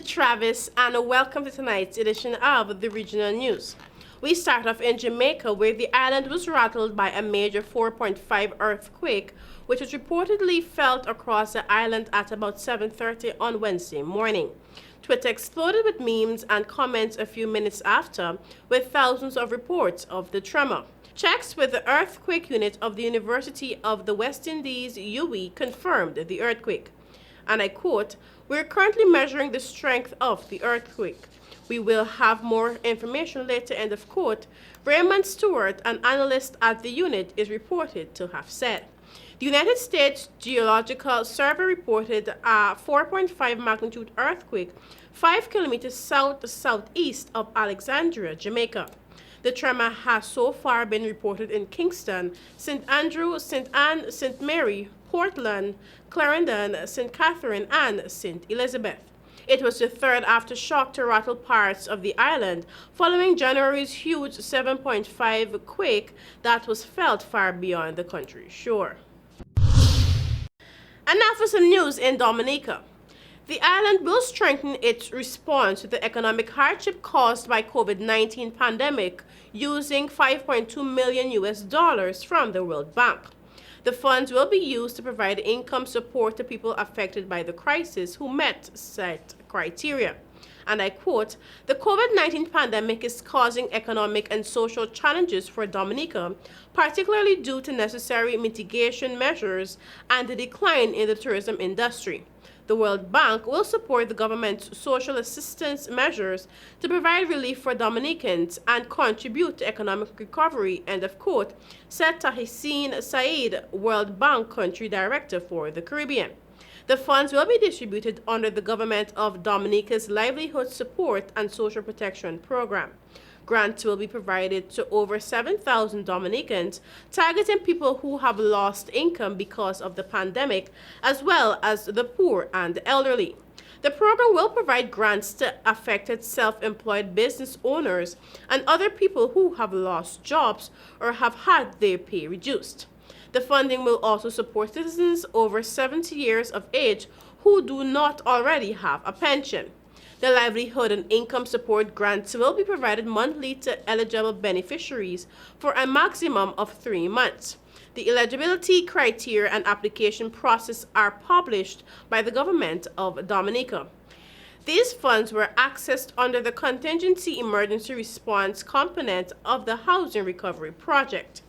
Travis, and welcome to tonight's edition of the Regional News. We start off in Jamaica, where the island was rattled by a major 4.5 earthquake, which was reportedly felt across the island at about 7:30 on Wednesday morning. Twitter exploded with memes and comments a few minutes after, with thousands of reports of the tremor. Checks with the earthquake unit of the University of the West Indies, UWI, confirmed the earthquake. And I quote, "We're currently measuring the strength of the earthquake. We will have more information later," end of quote. Raymond Stewart, an analyst at the unit, is reported to have said. The United States Geological Survey reported a 4.5 magnitude earthquake 5 kilometers southeast of Alexandria, Jamaica. The tremor has so far been reported in Kingston, St. Andrew, St. Anne, St. Mary, Portland, Clarendon, St. Catherine, and St. Elizabeth. It was the third aftershock to rattle parts of the island following January's huge 7.5 quake that was felt far beyond the country's shore. And now for some news in Dominica. The island will strengthen its response to the economic hardship caused by COVID-19 pandemic using $5.2 million from the World Bank. The funds will be used to provide income support to people affected by the crisis who met set criteria. And I quote, "The COVID-19 pandemic is causing economic and social challenges for Dominica, particularly due to necessary mitigation measures and the decline in the tourism industry. The World Bank will support the government's social assistance measures to provide relief for Dominicans and contribute to economic recovery," end of quote, said Tahseen Saeed, World Bank Country Director for the Caribbean. The funds will be distributed under the Government of Dominica's Livelihood Support and Social Protection Program. Grants will be provided to over 7,000 Dominicans, targeting people who have lost income because of the pandemic, as well as the poor and elderly. The program will provide grants to affected self-employed business owners and other people who have lost jobs or have had their pay reduced. The funding will also support citizens over 70 years of age who do not already have a pension. The livelihood and income support grants will be provided monthly to eligible beneficiaries for a maximum of 3 months. The eligibility criteria and application process are published by the government of Dominica. These funds were accessed under the Contingency Emergency Response component of the Housing Recovery Project.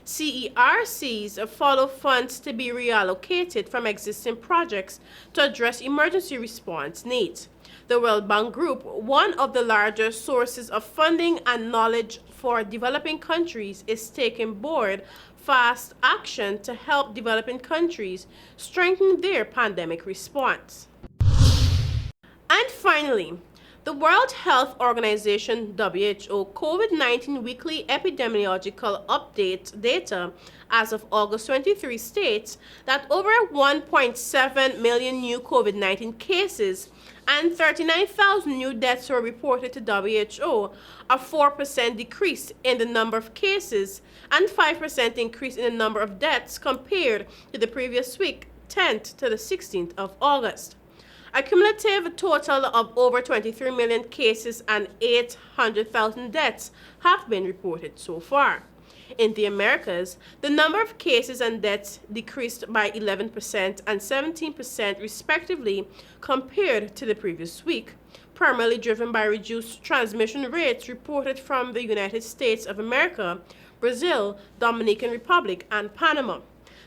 CERCs follow funds to be reallocated from existing projects to address emergency response needs. The World Bank Group, one of the largest sources of funding and knowledge for developing countries, is taking bold, fast action to help developing countries strengthen their pandemic response. And finally, the World Health Organization WHO COVID-19 weekly epidemiological update data as of August 23 states that over 1.7 million new COVID-19 cases and 39,000 new deaths were reported to WHO, a 4% decrease in the number of cases and 5% increase in the number of deaths compared to the previous week, 10th to the 16th of August. A cumulative total of over 23 million cases and 800,000 deaths have been reported so far. In the Americas, the number of cases and deaths decreased by 11% and 17% respectively compared to the previous week, primarily driven by reduced transmission rates reported from the United States of America, Brazil, Dominican Republic, and Panama.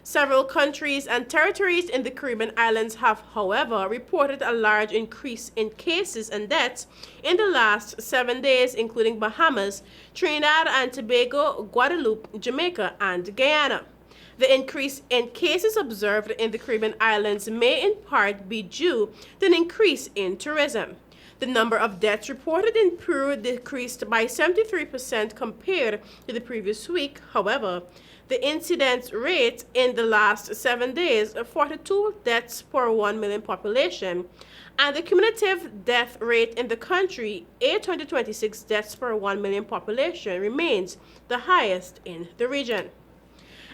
Several countries and territories in the Caribbean islands have, however, reported a large increase in cases and deaths in the last 7 days, including Bahamas, Trinidad and Tobago, Guadeloupe, Jamaica, and Guyana. The increase in cases observed in the Caribbean islands may in part be due to an increase in tourism. The number of deaths reported in Peru decreased by 73% compared to the previous week. However, the incidence rate in the last 7 days, 42 deaths per 1 million population, and the cumulative death rate in the country, 826 deaths per 1 million population, remains the highest in the region.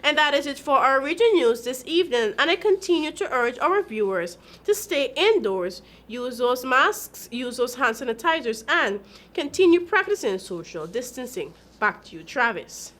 And that is it for our region news this evening, and I continue to urge our viewers to stay indoors, use those masks, use those hand sanitizers, and continue practicing social distancing. Back to you, Travis.